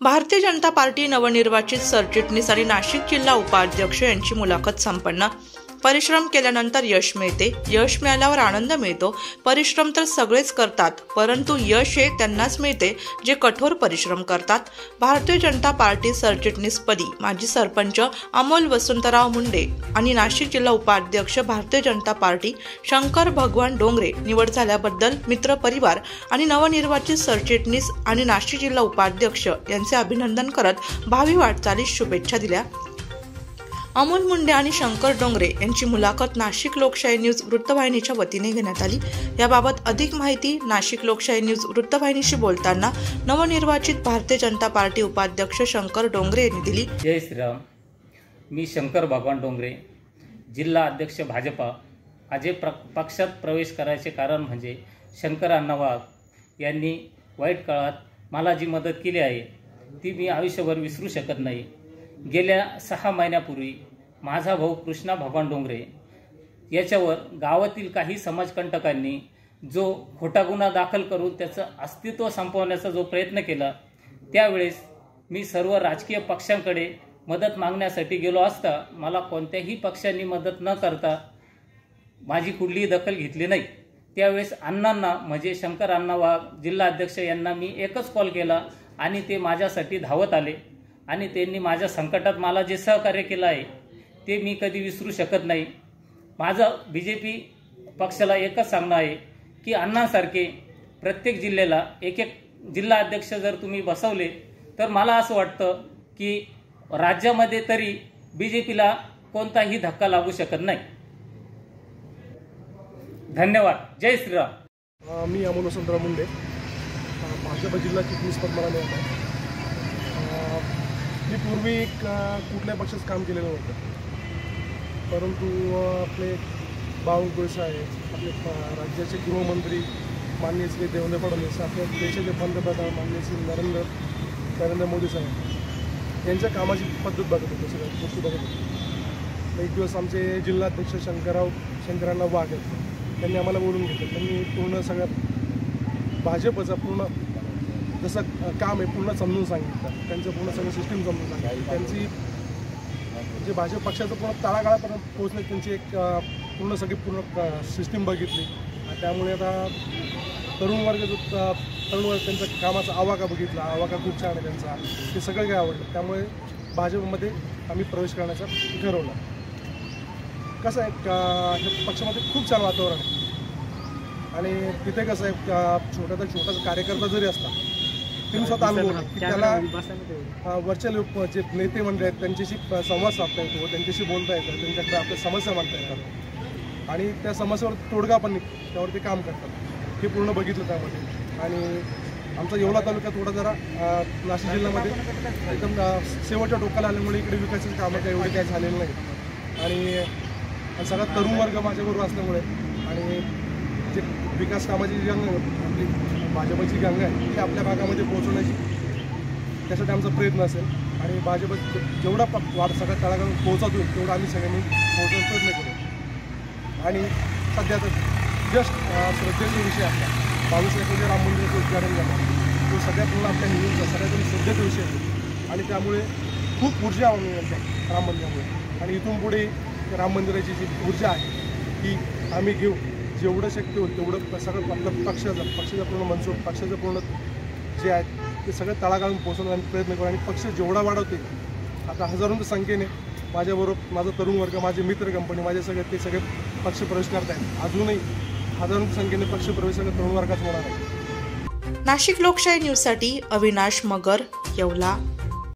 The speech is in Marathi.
भारतीय जनता पार्टी नवनिर्वाचित सरचिटणीस आणि नाशिक जिल्हा उपाध्यक्ष यांची मुलाखत संपन्न। परिश्रम केल्यानंतर यश मिळते, यश मिळाल्यावर आनंद मिळतो। परिश्रम तर सगळेच करतात, परंतु यश हे त्यांनाच मिळते जे कठोर परिश्रम करतात। भारतीय जनता पार्टी सरचिटणीसपदी माजी सरपंच अमोल वसंतराव मुंडे आणि नाशिक जिल्हा उपाध्यक्ष भारतीय जनता पार्टी शंकर भगवान डोंगरे निवड झाल्याबद्दल मित्र परिवार आणि नवनिर्वाचित सरचिटणीस आणि नाशिक जिल्हा उपाध्यक्ष यांचे अभिनंदन करत भावी वाटचालीस शुभेच्छा दिल्या। अमोल मुंडे आणि शंकर डोंगरे यांची मुलाखत नाशिक लोकशाही न्यूज वृत्तवाहिनीच्या वतीने घेण्यात आली। याबाबत अधिक माहिती नाशिक लोकशाही न्यूज वृत्तवाहिनीशी बोलताना नवनिर्वाचित भारतीय जनता पार्टी उपाध्यक्ष शंकर डोंगरे यांनी दिली। जय श्रीराम। मी शंकर भगवान डोंगरे, जिल्हा अध्यक्ष भाजपा। आज पक्षात प्रवेश करायचे कारण म्हणजे शंकर अण्णा वाघ यांनी वाईट काळात मला जी मदत केली आहे ती मी आयुष्यभर विसरू शकत नाही। गेल्या 6 महिन्यापूर्वी माझा भाऊ कृष्णा भगवान डोंगरे याच्यावर गावातील काही समाजकंटकांनी जो खोटा गुन्हा दाखल करून त्याचं अस्तित्व संपवण्याचा जो प्रयत्न केला, त्यावेळेस मी सर्व राजकीय पक्षांकडे मदत मागण्यासाठी गेलो असता मला कोणत्याही पक्षांनी मदत न करता माझी कुठलीही दखल घेतली नाही। त्यावेळेस अण्णांना म्हणजे शंकर अण्णा वाघ जिल्हा अध्यक्ष यांना मी एकच कॉल केला आणि ते माझ्यासाठी धावत आले आणि त्यांनी माझ्या संकटात मला जे सहकार्य केलं आहे ते मी कधी विसरू शकत नाही। माझं बीजेपी पक्षाला एकच सांगणं आहे की अण्णांसारखे प्रत्येक जिल्ह्याला एक जिल्हा अध्यक्ष जर तुम्ही बसवले तर मला असं वाटतं की राज्यामध्ये तरी बीजेपीला कोणताही धक्का लागू शकत नाही। धन्यवाद। जय श्रीराम। मी अमोल वसंतराव मुंडे, भाजप जिल्हा चिटणीसपद मला मिळत आहे। मी पूर्वी कुठल्याही पक्षाचं काम केलेलं नव्हतं, परंतु आपले बावनकुळे साहेब, आपले राज्याचे गृहमंत्री माननीय श्री देवेंद्र फडणवीस, आपल्या देशाचे पंतप्रधान माननीय श्री नरेंद्र मोदी साहेब यांच्या कामाची पद्धत बघत होतो, सगळ्या गोष्टी बघत होतो। एक दिवस आमचे जिल्हाध्यक्ष शंकरांना वाघ आहेत, त्यांनी आम्हाला बोलून घेतलं। त्यांनी पूर्ण सगळ्या भाजपचा पूर्ण जसं काम आहे पूर्ण समजून सांगितलं, त्यांचं पूर्ण सगळं सिस्टीम समजून सांगितलं। त्यांची म्हणजे भाजप पक्षाचं पूर्ण तळागाळापर्यंत पोहोचण्याची त्यांची एक पूर्ण सगळी पूर्ण सिस्टीम बघितली। त्यामुळे आता तरुण वर्ग त्यांचा कामाचा आवाका बघितला, आवाका खूप छान आहे त्यांचा, ते सगळं काही आवडलं। त्यामुळे भाजपमध्ये आम्ही प्रवेश करण्याचं ठरवलं। कसं आहे हे पक्षामध्ये खूप छान वातावरण आहे आणि तिथे कसं आहे छोटासा कार्यकर्ता जरी असला तुम्ही स्वतः अनुभव की त्याला वरच्या लोक जे नेते मंडळी आहेत त्यांच्याशी संवाद साधता येतो, त्यांच्याशी बोलता येतं, त्यांच्याकडे आपल्या समस्या मांडता येतात आणि त्या समस्येवर तोडगा पण निघतो, त्यावरती काम करतात। हे पूर्ण बघितलं त्यामध्ये। आणि आमचा येवला तालुका थोडा जरा नाशिक जिल्ह्यामध्ये एकदम शेवटच्या टोकाला आल्यामुळे इकडे विकासाची कामं काही एवढी काही झालेली नाही आणि सगळा तरुण वर्ग माझ्याबरोबर असल्यामुळे आणि जे विकास कामाची जी गंगा आपली भाजपची गंगा आहे ती आपल्या भागामध्ये पोहोचवण्याची त्यासाठी आमचा प्रयत्न असेल आणि भाजप जेवढा सगळ्या तळागाळात पोहोचवतो तेवढा आम्ही सगळ्यांनी पोहोचवण्याचा प्रयत्न करू। आणि सध्या तर जस्ट श्रद्धेचा विषय आपला 22 एप्रिल राम मंदिराचं उद्घाटन झालं, तो सगळ्यात पूर्ण आपल्या हिंदूंचा सगळ्यात श्रद्धेचा विषय आहे आणि त्यामुळे खूप ऊर्जा आम्ही राम मंदिरामुळे। आणि इथून पुढे राम मंदिराची जी ऊर्जा आहे ती आम्ही घेऊ, जेवढं शक्य होईल तेवढं सगळं आपलं पक्षाचं पूर्ण मनसूब पक्षाचं पूर्ण जे आहे ते सगळं तळागाळून पोहोचवण्याचा प्रयत्न करू। आणि पक्ष जेवढा वाढवते, आता हजारोंच्या संख्येने माझ्याबरोबर माझा तरुण वर्ग, माझे मित्र कंपनी, माझे ते सगळे पक्ष प्रवेश करत आहेत। अजूनही हजारोंच्या संख्येने पक्ष प्रवेश तरुण वर्गाच होणार आहे। नाशिक लोकशाही न्यूजसाठी अविनाश मगर, येवला।